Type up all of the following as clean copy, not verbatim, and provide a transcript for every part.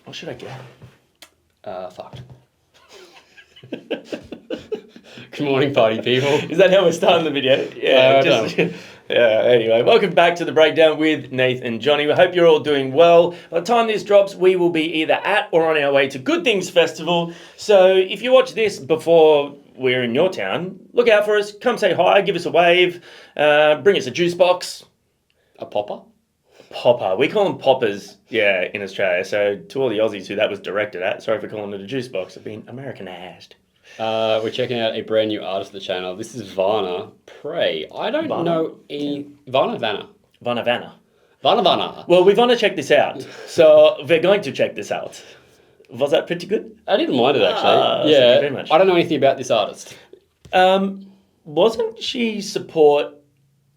What should I get? Fucked. Good morning, party people. Is that how we're starting the video? Anyway, welcome back to The Breakdown with Nath and Johnny. We hope you're all doing well. By the time this drops, we will be either at or on our way to Good Things Festival. So if you watch this before we're in your town, look out for us. Come say hi, give us a wave, bring us a juice box. A popper? Popper. We call them poppers, in Australia. So to all the Aussies who that was directed at, sorry for calling it a juice box. I've been Americanized. We're checking out a brand new artist of the channel. This is VANA. Pray. I don't know any... VANA. VANA. Well, we want to check this out. So we're going to check this out. Was that pretty good? I didn't mind it, actually. Thank you very much. I don't know anything about this artist. Wasn't she support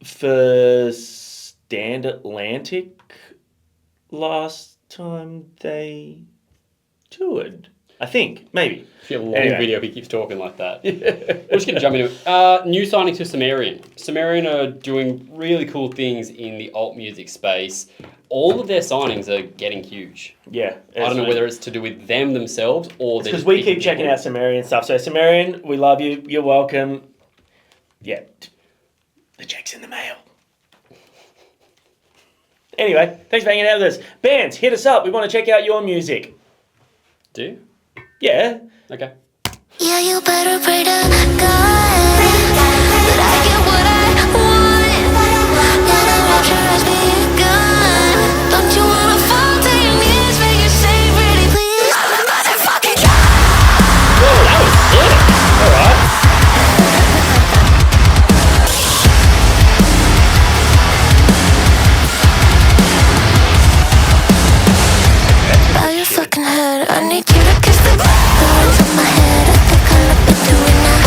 for Stand Atlantic last time they toured? I think, maybe. It's a long video if he keeps talking like that. We're just going to jump into it. New signing to Sumerian. Sumerian are doing really cool things in the alt music space. All of their signings are getting huge. Yeah. I don't know whether it's to do with them themselves or... Because we keep checking out Sumerian stuff. So Sumerian, we love you. You're welcome. Yeah. The check's in the mail. Anyway, thanks for hanging out with us. Bands, hit us up. We want to check out your music. Do you? Yeah. Okay. Yeah, you better pray to God that I get what I want. Gotta watch your eyes be gone. Don't you wanna fall to your knees? Make you say pretty please. I'm a motherfucking God. Whoa, that was sick. All right. Bow your fucking head. I need you to kiss the bones on my head. I think I look into it now.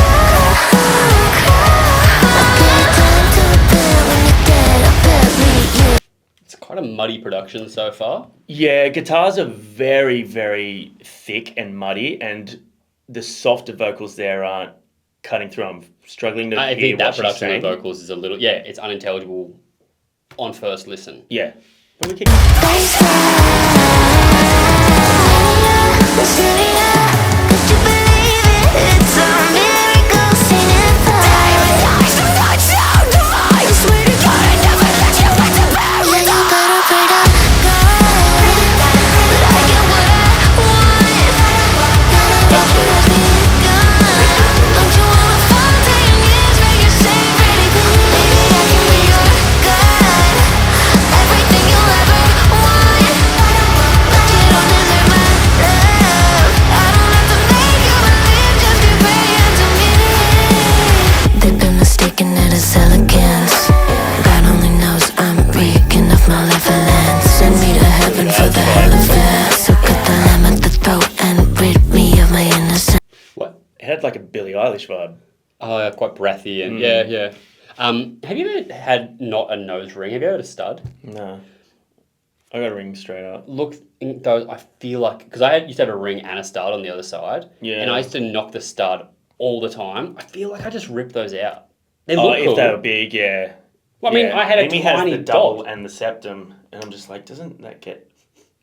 I'll get down to a bed when you're dead. I bet me you. It's quite a muddy production so far. Yeah, guitars are very, very thick and muddy, and the softer vocals there aren't cutting through. I'm struggling to I hear think that what she's production saying. of vocals is a little... Yeah, it's unintelligible on first listen. Yeah. But we can... They say, Australia, could you believe it? It's a miracle seen in diamond eyes, the right sound of mine. I swear to God, I never let you back to paradise. Yeah, you better pray to God that I get what I want. Gotta watch your eyes be gone. Don't you wanna fall to your knees? Make you say pretty please. Maybe I can be your God. Everything you'll ever want. But you don't deserve my love. I don't have to make you believe, just keep praying to me. They've been mistaken it as elegance. God only knows I'm reeking of my levelance. Send me to heaven for the hell of it. So cut the lamb at the throat and rid me of my innocence. What? It had like a Billie Eilish vibe. Quite breathy and... Yeah. Have you ever had not a nose ring? Have you ever had a stud? No. I got a ring straight up. Look, those, I feel like... Because I used to have a ring and a stud on the other side. Yeah. And I used to knock the stud all the time. I feel like I just ripped those out. They look If cool. they were big, yeah. Well, I mean, I had a Amy tiny has the double dot. and the septum, and I'm just like, doesn't that get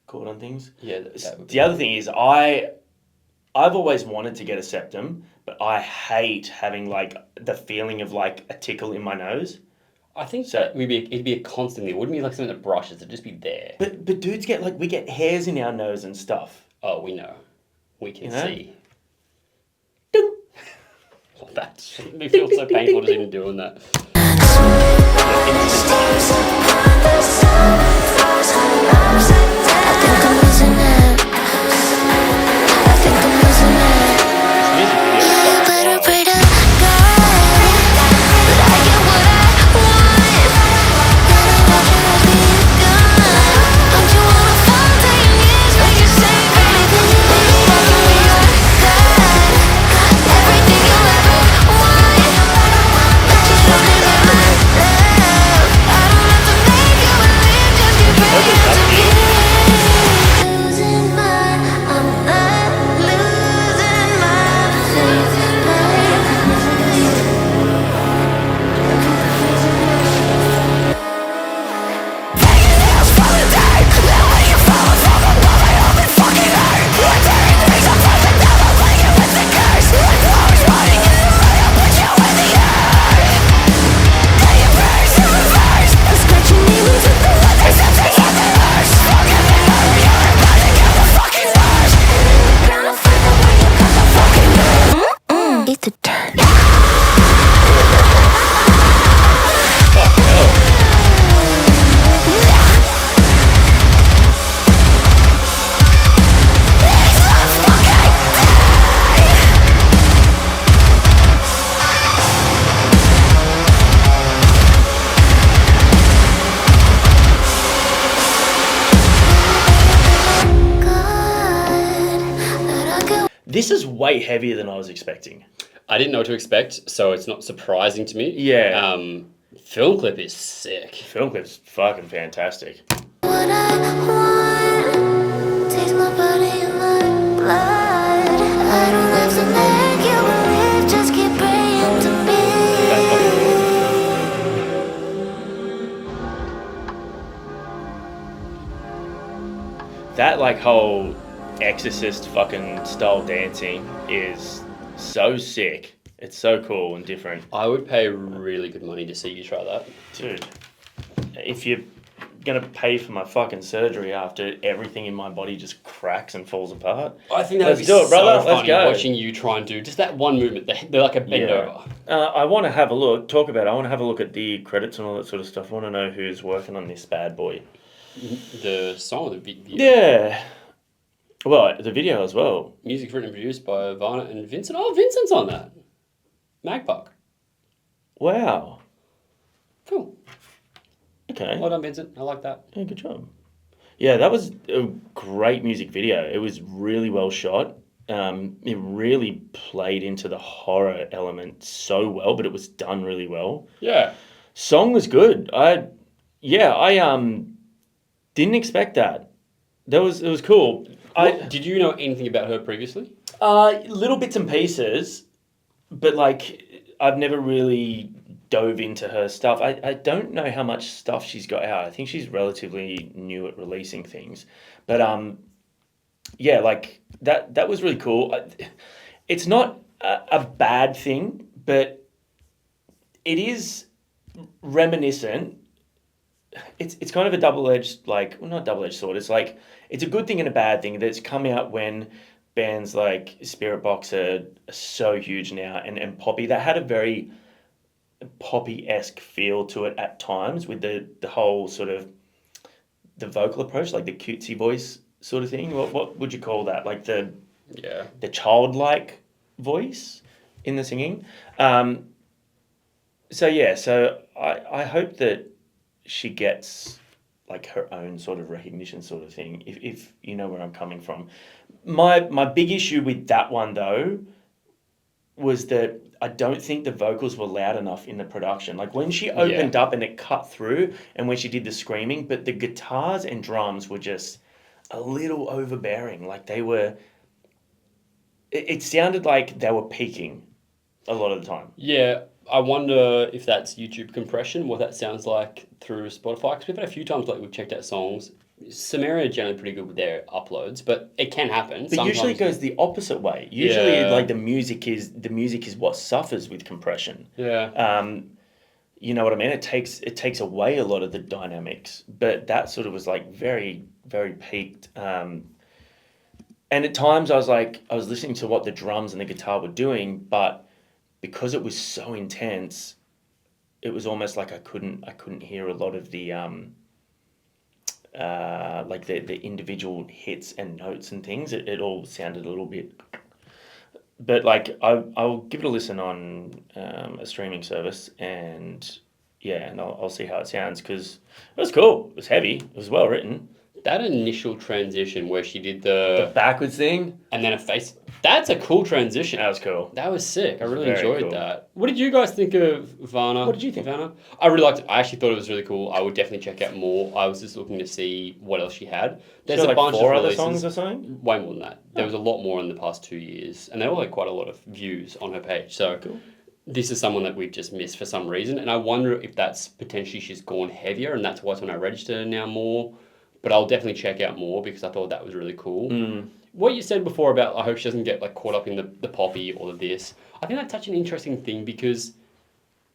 caught on things? Yeah, that would be... The other thing is, I've always wanted to get a septum, but I hate having like the feeling of like a tickle in my nose. I think so. It'd be a constant thing. It wouldn't be like something that brushes. It'd just be there. But dudes get we get hairs in our nose and stuff. Oh, we know. We can see. Ding. Oh, that it feels so painful just even doing that. I think I'm losing it. I think I'm losing it. Yeah, you better pray to God that I get what I want. Gotta watch your eyes be gone. Don't you wanna fall to your knees? Make you say pretty please. Maybe I can be your God. Everything you'll ever want. But you don't deserve my love. I don't have to make you believe. This is way heavier than I was expecting. I didn't know what to expect, so it's not surprising to me. Yeah. Film clip is sick. Film clip's fucking fantastic. What I want takes my body and my blood. I don't have to make you believe, just keep praying to me. That like whole Exorcist fucking style dancing is so sick. It's so cool and different. I would pay really good money to see you try that. Dude, if you're gonna pay for my fucking surgery after everything in my body just cracks and falls apart, I think that would be Let's do it, brother. so Let's funny go. watching you try and do just that one movement. They're like a bend over. I want to have a look. I want to have a look at the credits and all that sort of stuff. I want to know who's working on this bad boy. The song, the video. Yeah. Well, the video as well. Music written and produced by VANA and Vincent. Oh, Vincent's on that. Magpuck. Wow. Cool. Okay. Well done, Vincent. I like that. Yeah, good job. Yeah, that was a great music video. It was really well shot. It really played into the horror element so well, but it was done really well. Yeah. Song was good. I didn't expect that. It was cool. Did you know anything about her previously? Little bits and pieces, but like I've never really dove into her stuff. I don't know how much stuff she's got out. I think she's relatively new at releasing things, but yeah, like that was really cool. It's not a bad thing, but it is reminiscent. It's kind of a double-edged, like, well, not double-edged sword. It's like, it's a good thing and a bad thing that's come out when bands like Spirit Box are so huge now, and Poppy, that had a very Poppy-esque feel to it at times with the whole sort of, the vocal approach, like the cutesy voice sort of thing. What would you call that? Like the childlike voice in the singing. So I hope that she gets like her own sort of recognition sort of thing, if you know where I'm coming from. My big issue with that one though was that I don't think the vocals were loud enough in the production. Like when she opened up and it cut through and when she did the screaming, but the guitars and drums were just a little overbearing. Like they were, it sounded like they were peaking a lot of the time. Yeah, I wonder if that's YouTube compression, what that sounds like through Spotify. Because we've had a few times like we've checked out songs. Samaria are generally pretty good with their uploads, but it can happen. But usually it goes the opposite way. Usually, like the music is what suffers with compression. Yeah. You know what I mean? It takes away a lot of the dynamics. But that sort of was like very, very peaked. And at times I was listening to what the drums and the guitar were doing, but because it was so intense, it was almost like I couldn't hear a lot of the like the individual hits and notes and things. It all sounded a little bit, but like I'll give it a listen on a streaming service, and I'll see how it sounds, because it was cool. It was heavy. It was well written. That initial transition where she did the backwards thing and then a face, that's a cool transition. That was cool. That was sick. I really Very enjoyed cool. that. What did you guys think of VANA? What did you think? VANA? I really liked it. I actually thought it was really cool. I would definitely check out more. I was just looking to see what else she had. There's a like bunch 4 of other releases. songs or something. Way more than that. There was a lot more in the past 2 years, and they all had quite a lot of views on her page. So Cool. this is someone that we've just missed for some reason, and I wonder if that's potentially she's gone heavier, and that's why it's when I register now more. But I'll definitely check out more because I thought that was really cool. What you said before about I hope she doesn't get like caught up in the poppy or this, I think that's such an interesting thing because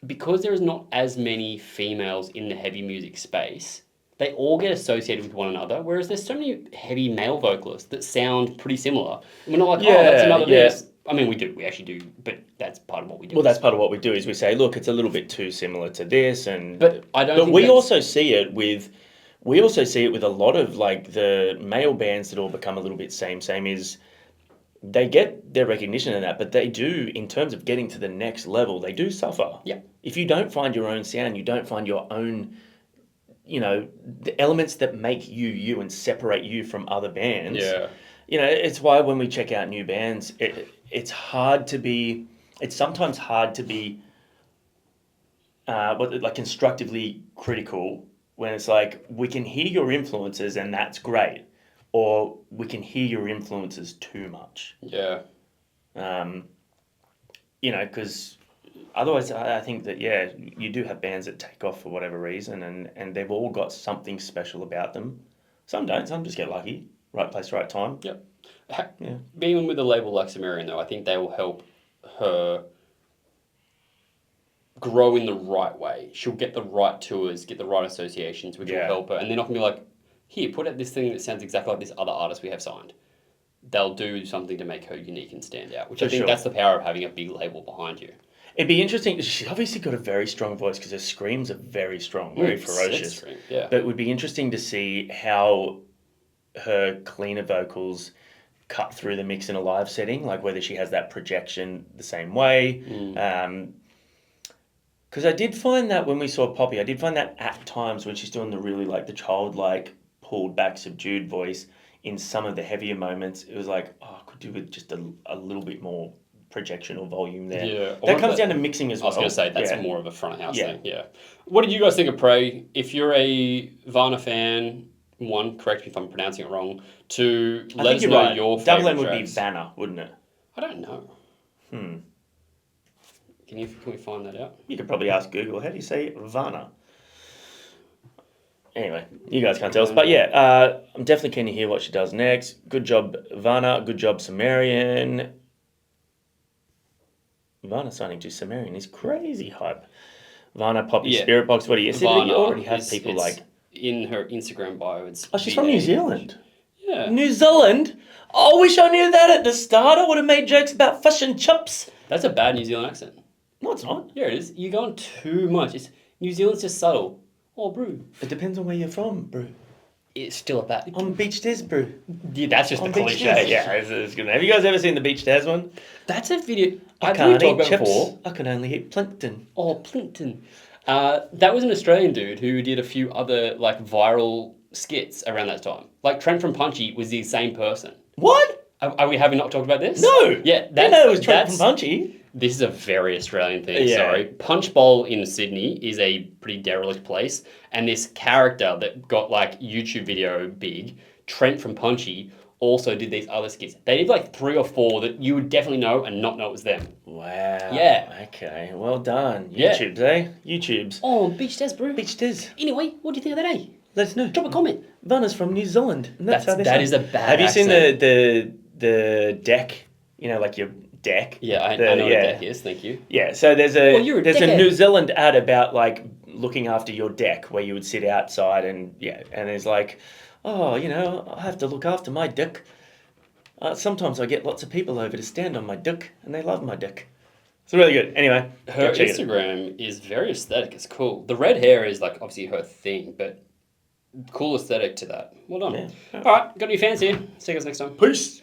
there is not as many females in the heavy music space. They all get associated with one another, whereas there's so many heavy male vocalists that sound pretty similar. And we're not like, oh, that's another this. I mean, we actually do, but that's part of what we do. Well, that's part of what we do is we say, look, it's a little bit too similar to this, and but I don't. But think we that's... also see it with. We also see it with a lot of like the male bands that all become a little bit same is they get their recognition in that, but they do, in terms of getting to the next level, they do suffer. Yeah. If you don't find your own sound, you don't find your own, the elements that make you and separate you from other bands. Yeah. it's why when we check out new bands, it's sometimes hard to be constructively critical when it's like, we can hear your influences and that's great, or we can hear your influences too much. Yeah. Because otherwise I think that, you do have bands that take off for whatever reason, and they've all got something special about them. Some don't, some just get lucky. Right place, right time. Yep. Yeah. Being with a label like Sumerian, though, I think they will help her grow in the right way. She'll get the right tours, get the right associations, which will help her. And they're not going to be like, here, put out this thing that sounds exactly like this other artist we have signed. They'll do something to make her unique and stand out, which I think that's the power of having a big label behind you. It'd be interesting. She's obviously got a very strong voice because her screams are very strong, very ferocious. Yeah. But it would be interesting to see how her cleaner vocals cut through the mix in a live setting, like whether she has that projection the same way. Because I did find that when we saw Poppy, I did find that at times when she's doing the really the childlike, pulled back, subdued voice, in some of the heavier moments, it was like, I could do with just a little bit more projection or volume there. Yeah. That comes down to mixing as well. I was going to say, that's more of a front of house thing. Yeah. What did you guys think of Prey? If you're a VANA fan, one, correct me if I'm pronouncing it wrong. Two, let us know your favourite Double N would be tracks. VANA, wouldn't it? I don't know. Can we find that out? You could probably ask Google, how do you say VANA? Anyway, you guys can't tell us. But I'm definitely keen to hear what she does next. Good job, VANA. Good job, Sumerian. VANA signing to Sumerian is crazy hype. VANA, Poppy, Spirit Box. What do you say? You already have people like... In her Instagram bio, it's... Oh, she's from New Zealand. Yeah. New Zealand? I wish I knew that at the start. I would have made jokes about fish and chips. That's a bad New Zealand accent. No, it's not. Yeah, it is. You're going too much. New Zealand's just subtle. Oh, brew. It depends on where you're from, bro. It's still a bad... On Beach Des, bro. Yeah, that's just a cliche. Yeah, it's good. Have you guys ever seen the Beach Des one? That's a video... I can't eat chips. Before. I can only eat plankton. Oh, plankton. That was an Australian dude who did a few other viral skits around that time. Trent from Punchy was the same person. What? Are we having not talked about this? No. Yeah, it was Trent from Punchy. This is a very Australian thing, sorry. Punch Bowl in Sydney is a pretty derelict place, and this character that got YouTube video big, Trent from Punchy, also did these other skits. They did 3 or 4 that you would definitely know and not know it was them. Wow. Yeah. Okay, well done. YouTubes, eh? YouTubes. Oh, Beach Des, bro. Beach Des. Anyway, what do you think of that, eh? Let us know. Drop a comment. VANA's from New Zealand. And that is a bad Have you accent. seen the deck? Your deck? Yeah, I know what a deck is, thank you. Yeah, so there's a deckhead. New Zealand ad about looking after your deck, where you would sit outside and there's I have to look after my deck. Sometimes I get lots of people over to stand on my deck, and they love my deck. It's really good. Anyway, her Instagram is very aesthetic. It's cool. The red hair is obviously her thing, but cool aesthetic to that. Well done. Yeah. All right, got any fans here. See you guys next time. Peace.